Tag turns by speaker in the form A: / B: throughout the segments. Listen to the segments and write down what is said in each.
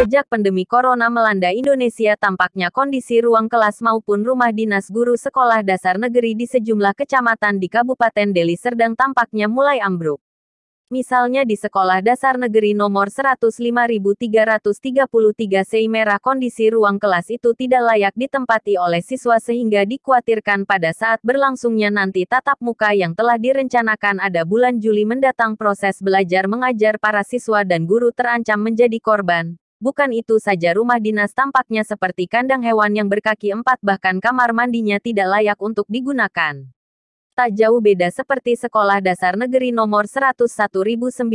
A: Sejak pandemi corona melanda Indonesia, tampaknya kondisi ruang kelas maupun rumah dinas guru sekolah dasar negeri di sejumlah kecamatan di Kabupaten Deli Serdang tampaknya mulai ambruk. Misalnya di Sekolah Dasar Negeri nomor 105.333 Seimera, kondisi ruang kelas itu tidak layak ditempati oleh siswa sehingga dikhawatirkan pada saat berlangsungnya nanti tatap muka yang telah direncanakan ada bulan Juli mendatang, proses belajar mengajar para siswa dan guru terancam menjadi korban. Bukan itu saja, rumah dinas tampaknya seperti kandang hewan yang berkaki empat, bahkan kamar mandinya tidak layak untuk digunakan. Tak jauh beda seperti Sekolah Dasar Negeri nomor 101.974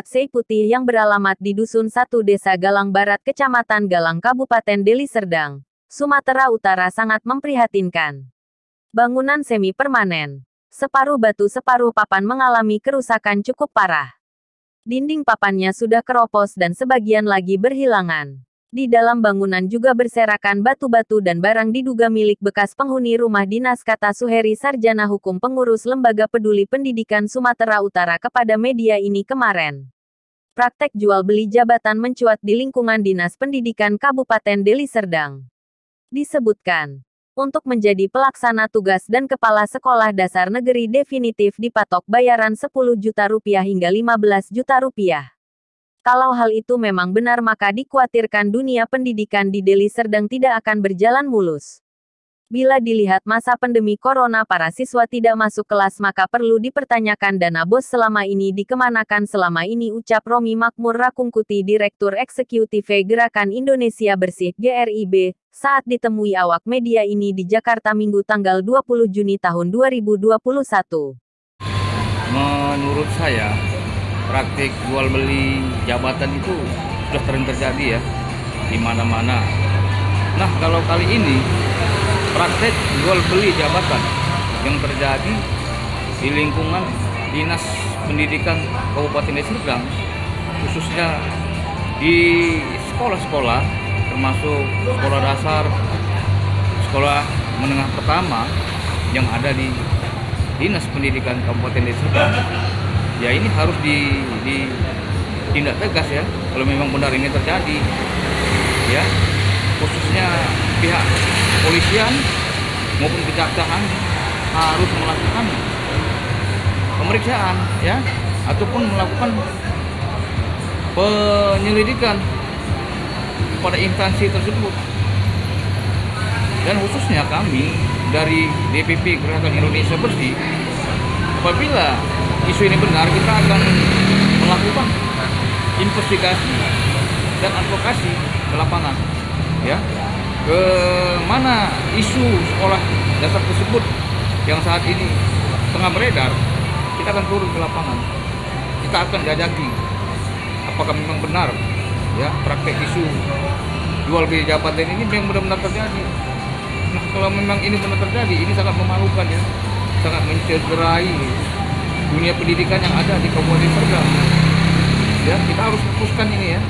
A: Seiputih yang beralamat di Dusun 1 Desa Galang Barat Kecamatan Galang Kabupaten Deli Serdang, Sumatera Utara sangat memprihatinkan. Bangunan semi permanen, separuh batu separuh papan, mengalami kerusakan cukup parah. Dinding papannya sudah keropos dan sebagian lagi berhilangan. Di dalam bangunan juga berserakan batu-batu dan barang diduga milik bekas penghuni rumah dinas, kata Suheri, sarjana hukum pengurus Lembaga Peduli Pendidikan Sumatera Utara kepada media ini kemarin. Praktek jual beli jabatan mencuat di lingkungan Dinas Pendidikan Kabupaten Deli Serdang. Disebutkan, untuk menjadi pelaksana tugas dan kepala sekolah dasar negeri definitif dipatok bayaran 10 juta rupiah hingga 15 juta rupiah. Kalau hal itu memang benar, maka dikhawatirkan dunia pendidikan di Deli Serdang tidak akan berjalan mulus. Bila dilihat masa pandemi corona para siswa tidak masuk kelas, maka perlu dipertanyakan dana BOS selama ini dikemanakan selama ini, ucap Romi Makmur Rakungkuti, Direktur Eksekutif Gerakan Indonesia Bersih (GRIB), saat ditemui awak media ini di Jakarta Minggu tanggal 20 Juni tahun 2021.
B: Menurut saya, praktik jual beli jabatan itu sudah sering terjadi ya di mana-mana. Nah, kalau kali ini praktek jual beli jabatan yang terjadi di lingkungan Dinas Pendidikan Kabupaten Deli Serdang, khususnya di sekolah-sekolah termasuk sekolah dasar, sekolah menengah pertama yang ada di Dinas Pendidikan Kabupaten Deli Serdang, ya ini harus ditindak tegas ya kalau memang benar ini terjadi ya, khususnya pihak kepolisian maupun kejaksaan harus melakukan pemeriksaan ya, ataupun melakukan penyelidikan pada instansi tersebut. Dan khususnya kami dari DPP Gerakan Indonesia Bersih, apabila isu ini benar, kita akan melakukan investigasi dan advokasi ke lapangan ya, ke mana isu sekolah dasar tersebut yang saat ini tengah beredar. Kita akan turun ke lapangan, kita akan jajaki apakah memang benar ya praktek isu jual beli jabatan ini yang benar-benar terjadi. Nah, kalau memang ini benar terjadi, ini sangat memalukan ya, sangat mencederai dunia pendidikan yang ada di Kabupaten Serdang. Ya, kita harus fokuskan ini ya,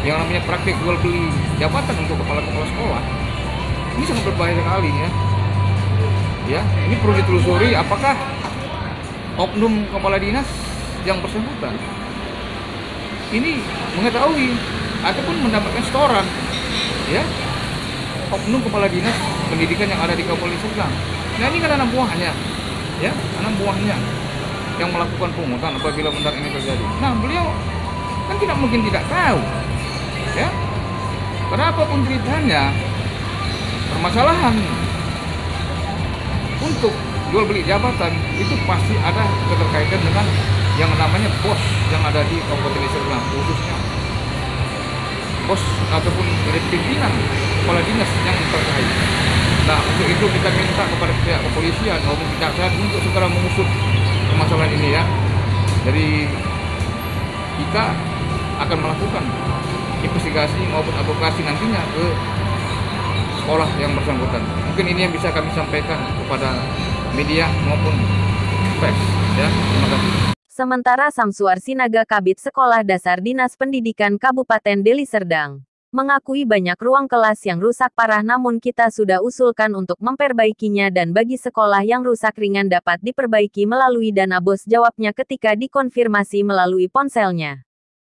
B: yang namanya praktik jual beli jabatan untuk kepala-kepala sekolah. Ini sangat berbahaya sekali ya. Ya, ini perlu ditelusuri apakah oknum kepala dinas yang bersangkutan ini mengetahui ataupun mendapatkan setoran ya, oknum kepala dinas pendidikan yang ada di Kabupaten Serdang. Nah, ini kan anak buahnya ya, anak buahnya yang melakukan pungutan apabila benar ini terjadi. Nah, beliau kan tidak mungkin tidak tahu ya, karena apapun ceritanya permasalahan untuk jual beli jabatan itu pasti ada keterkaitan dengan yang namanya bos yang ada di Kabupaten Deli Serdang, khususnya bos ataupun pimpinan kepala dinas yang terkait. Nah, untuk itu kita minta kepada pihak kepolisian maupun kejaksaan untuk segera mengusut permasalahan ini ya. Jadi kita akan melakukan investigasi maupun advokasi nantinya ke sekolah yang bersangkutan. Mungkin ini yang bisa kami sampaikan kepada media maupun pers ya. Terima kasih.
A: Sementara Samsuar Sinaga, Kabid Sekolah Dasar Dinas Pendidikan Kabupaten Deli Serdang, mengakui banyak ruang kelas yang rusak parah, namun kita sudah usulkan untuk memperbaikinya dan bagi sekolah yang rusak ringan dapat diperbaiki melalui dana BOS, jawabnya ketika dikonfirmasi melalui ponselnya.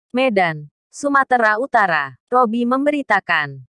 A: Medan. Sumatera Utara. Robi memberitakan.